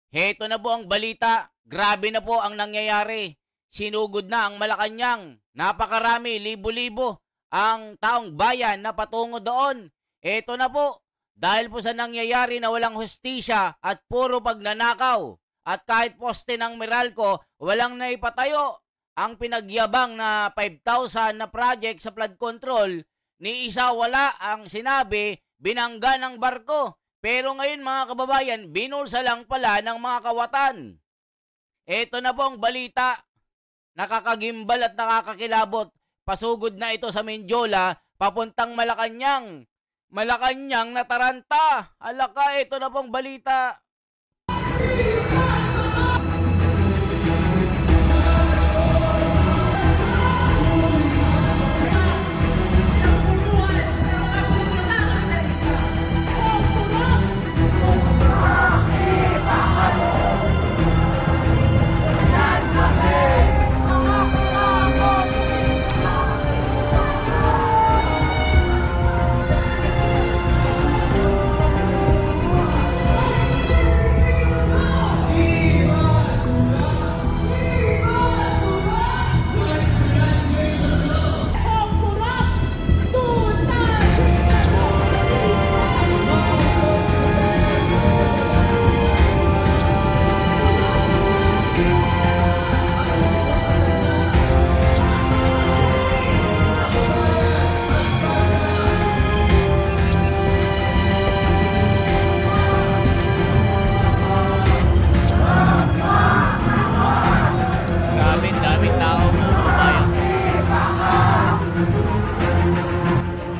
Heto na po ang balita. Grabe na po ang nangyayari. Sinugod na ang Malacanang. Napakarami, libo-libo ang taong bayan na patungo doon. Heto na po. Dahil po sa nangyayari na walang hustisya at puro pagnanakaw. At kahit poste ng Meralco, walang naipatayo. Ang pinagyabang na 5,000 na project sa flood control, ni isa wala ang sinabi, binangga ng barko. Pero ngayon mga kababayan, binulsa lang pala ng mga kawatan. Ito na po ang balita. Nakakagimbal at nakakakilabot. Pasugod na ito sa Mendiola, papuntang Malacanang. Malacanang na Taranta. Alaka, ito na po ang balita.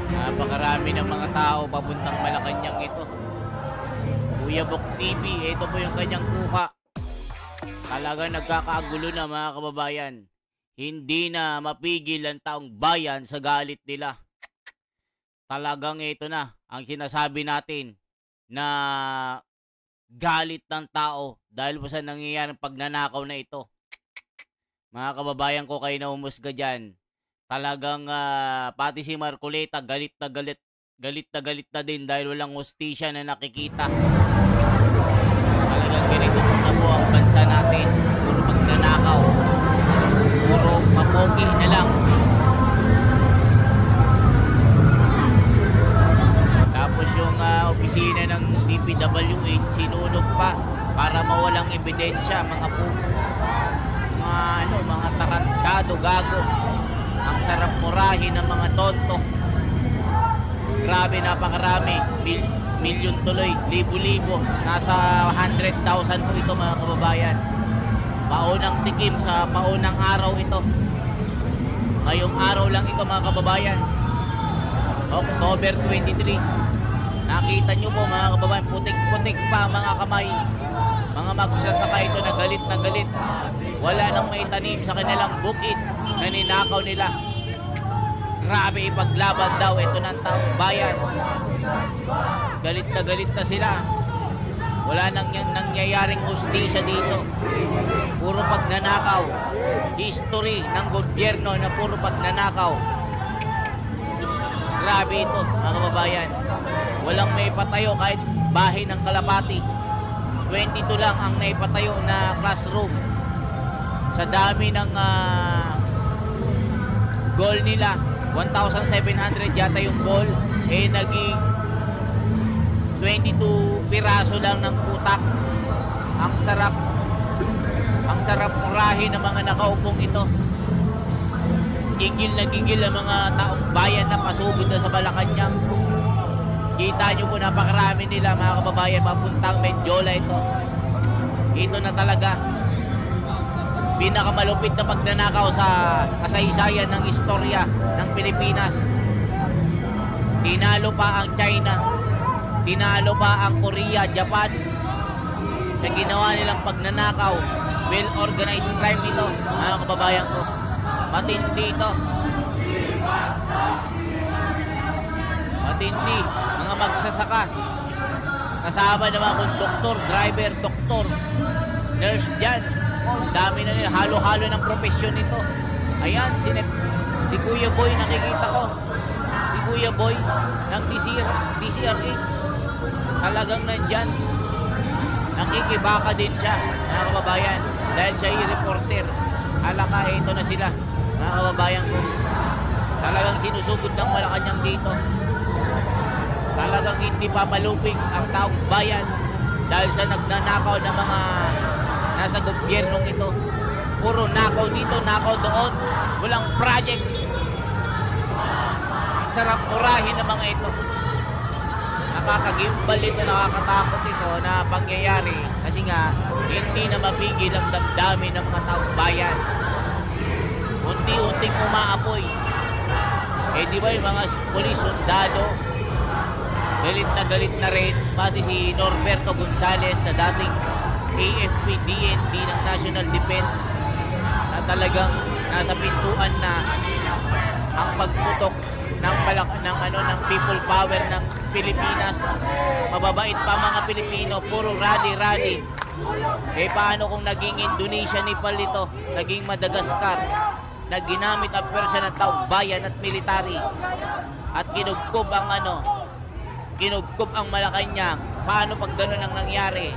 Napakarami ng mga tao papuntang Malacanang ito. Kuya Bok TV, ito po yung kanyang kuha. Talagang nagkakagulo na mga kababayan. Hindi na mapigil ang taong bayan sa galit nila. Talagang ito na ang sinasabi natin na galit ng tao dahil po sa nangyayaring pagnanakaw na ito. Mga kababayan ko, kayo na umusga dyan. Talagang pati si Marcoleta galit na din dahil walang hustisya na nakikita. Talagang ganito na po ang bansa natin. Puro pagnanakaw. Puro mapogi na lang. Tapos yung opisina ng DPWH sinunog pa para mawalang ebidensya. Mga tarantado, gago. Ang sarap murahin ng mga tonto. Grabe, napakarami. Milyon tuloy, libo-libo. Nasa 100,000 po ito mga kababayan. Paunang tikim sa paunang araw ito. Ngayong araw lang ito mga kababayan. October 23. Nakita nyo po mga kababayan, putik-putik pa mga kamay. Mga magsasaka ito na galit. Wala nang maitanim sa kanilang bukid na ninakaw nila. Grabe, ipaglaban daw ito ng taong bayan. Galit na sila. Wala nang nangyayaring hustisya dito. Puro pagnanakaw. History ng gobyerno na puro pagnanakaw. Grabe ito mga kababayan. Walang may patayo kahit bahay ng kalapati. 22 lang ang naipatayo na classroom. Sa dami ng goal nila, 1,700 yata yung goal, naging 22 piraso lang ng putak. Ang sarap murahin ng mga nakaupong ito. Gigil ang mga taong bayan na pasugod na sa Malacanang. Kita nyo po, napakarami nila mga kababayan, papuntang Mendiola ito. Ito na talaga pinakamalupit na pagnanakaw sa kasaysayan ng istorya ng Pilipinas. Tinalo pa ang China, tinalo pa ang Korea, Japan sa ginawa nilang pagnanakaw. Well-organized crime ito mga kababayan ko. Matindi ito. Matindi. Mga magsasaka. Kasama ng mga konduktor, driver, doktor, nurse dyan. Dami na nila. Halo-halo ng profesyon nito. Ayan, si Kuya Boy, nakikita ko. Si Kuya Boy ng DCRH. Talagang nandyan. nakikibaka din siya, mga kababayan, dahil siya ay reporter. Alaka, ito na sila, mga kababayan ko. Talagang sinusugod ng Malacanang dito. Talagang hindi papalupig ang taong bayan dahil sa nagnanakaw ng mga nasa gobyernong ito. Puro nakaw dito, nakaw doon. Walang project. Sarap murahin ng mga ito. Nakakagimbal ito, nakakatakot ito na pangyayari kasi nga hindi na mapigil ang damdamin ng mga taong bayan. Unti-unting umaapoy. Eh di ba yung mga pulis sundalo galit na rin, pati si Norberto Gonzales sa dating AFP-DND ng National Defense na talagang nasa pintuan na ang pagputok ng people power ng Pilipinas. Mababait pa mga Pilipino, puro rally. Eh paano kung naging Indonesia, Nepal ito, naging Madagascar, na ginamit ang pwersa ng taong bayan at military at kinugkob ang Malacanang. Paano pag ganun ang nangyari?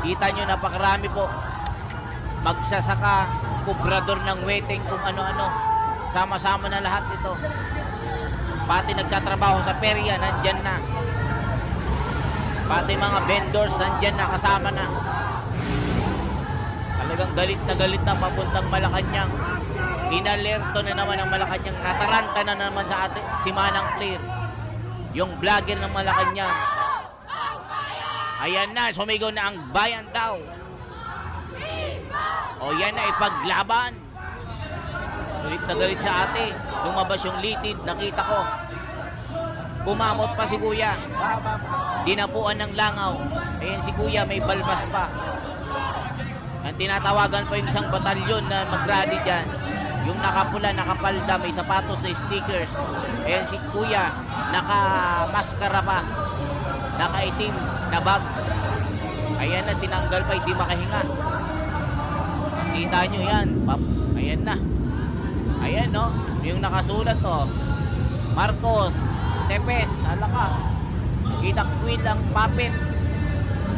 Kita nyo, napakarami po. Magsasaka, kubrador ng weteng, kung ano-ano. Sama-sama na lahat ito. Pati nagtatrabaho sa perya, nandyan na. Pati mga vendors, nandyan na, kasama na. Talagang galit na papuntang Malacanang. Inalerto na naman ang Malacanang. Nataranta na naman sa atin si Manang Clear, yung vlogger ng Malacanang. Ayan na, sumigaw na ang bayan daw. O yan na, ipaglaban. Galit na galit sa ate. Lumabas yung litid, nakita ko. Kumamot pa si kuya. Dinapuan ng langaw. Ayan si kuya, may balbas pa. Ang tinatawagan pa yung isang batalyon na mag-rally dyan. Yung nakapula, nakapalda, may sapatos na stickers. Ayan si kuya, nakamaskara pa. Nakaitim na bag. Ayan na, tinanggal pa, hindi makahinga. Kita nyo yan. Ayan na. Ayan, no? Yung nakasulat, oh. Marcos, Tepes, alaka. Kita kwil ang papet.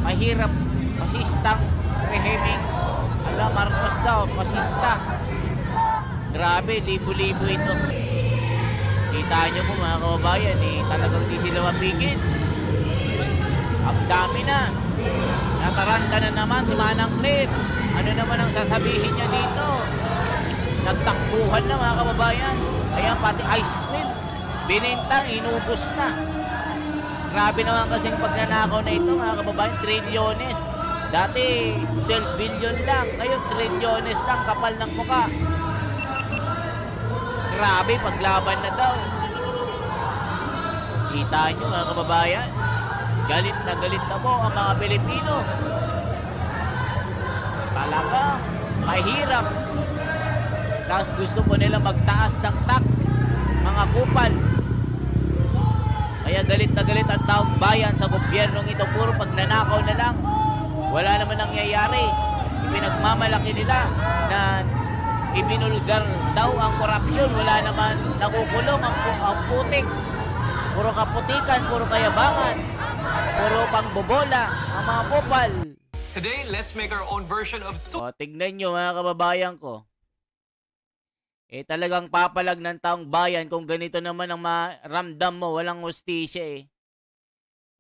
Mahirap, masistang reheming. Ala, Marcos daw, masista. Grabe, libo-libo ito. Kita nyo po mga kababayan, eh, talagang di sila mapigil. Ang dami na. Nataranta na naman si Manang Clear. Ano naman ang sasabihin niya dito? Nagtakbuhan na mga kababayan. Ayan, pati ice cream. Binintang, inubos na. Grabe naman kasing pagnanakaw na ito mga kababayan. Trilyones. Dati 12 billion lang. Ngayon trilyones lang, kapal ng mukha. Grabe, paglaban na daw. Kita nyo mga kababayan. Galit na po ang mga Pilipino. Talaga, mahirap. Tapos gusto po nila magtaas ng tax, mga kupal. Kaya galit na galit ang taong bayan sa gobyernong ito. Puro pagnanakaw na lang. Wala naman nangyayari. Ipinagmamalaki nila na ibinulgar daw ang korupsyon. Wala naman nakukulong ang putik. Puro kaputikan, puro kayabangan, puro pangbobola ang mga kupal. Today, let's make our own version of O, tignan nyo mga kababayan ko. Eh talagang papalag ng taong bayan kung ganito naman ang maramdam mo, walang hustisya eh.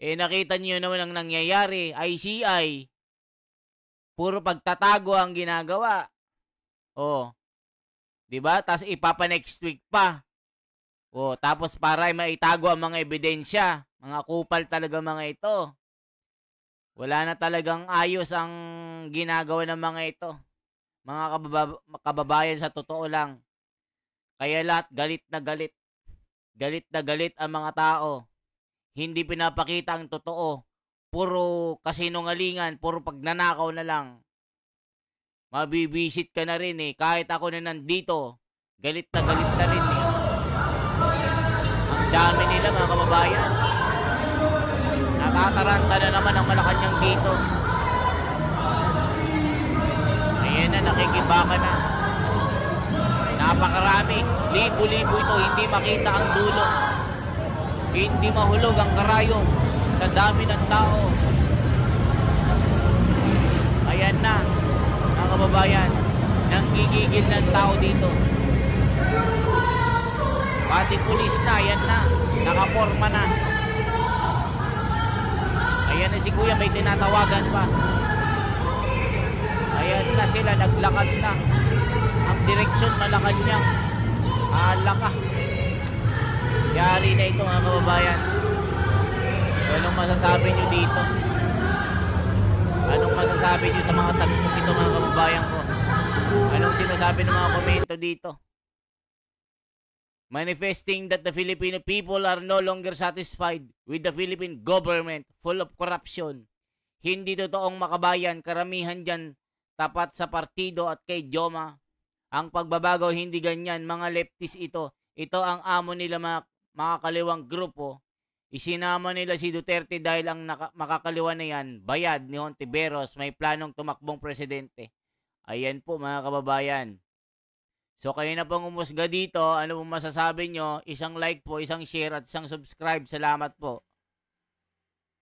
Eh nakita niyo naman ang nangyayari, ICI. Puro pagtatago ang ginagawa. Oh. 'Di ba? Tapos ipapa next week pa. Oh, tapos para maitago ang mga ebidensya, mga kupal talaga mga ito. Wala na talagang ayos ang ginagawa ng mga ito. Mga kababayan, sa totoo lang. Kaya lahat galit na galit. Galit na galit ang mga tao. Hindi pinapakita ang totoo. Puro kasinungalingan, puro pagnanakaw na lang. Mabibisit ka na rin eh. Kahit ako na nandito, galit na rin eh. Ang dami nila mga kababayan. Nakataranta na naman ang Malacanang dito. Ayan na, nakikibaka na. Napakarami. Libo-libo ito. Hindi makita ang dulo. Hindi mahulog ang karayom sa dami ng tao. kababayan. Nanggigigil ng tao dito. Pati pulis na, yan na. Nakaporma na. Ayan na si kuya, may tinatawagan pa. Ayan na sila, naglakad na. Ang direksyon, Malacanang. Hala ka. Yari na ito mga kababayan. Anong masasabi nyo dito? Anong masasabi nyo sa mga tagpong ito mga kababayan ko? Anong sinasabi ng mga komento dito? Manifesting that the Filipino people are no longer satisfied with the Philippine government full of corruption. Hindi totoong makabayan, karamihan dyan tapat sa partido at kay Joma. Ang pagbabago hindi ganyan, mga leftist ito. Ito ang amo nila mga kaliwang grupo. Isinama nila si Duterte dahil ang makakaliwa na yan, bayad ni Hontiveros, may planong tumakbong presidente. Ayan po mga kababayan. So kayo na pong umusga dito, ano pong masasabi nyo? Isang like po, isang share at isang subscribe. Salamat po.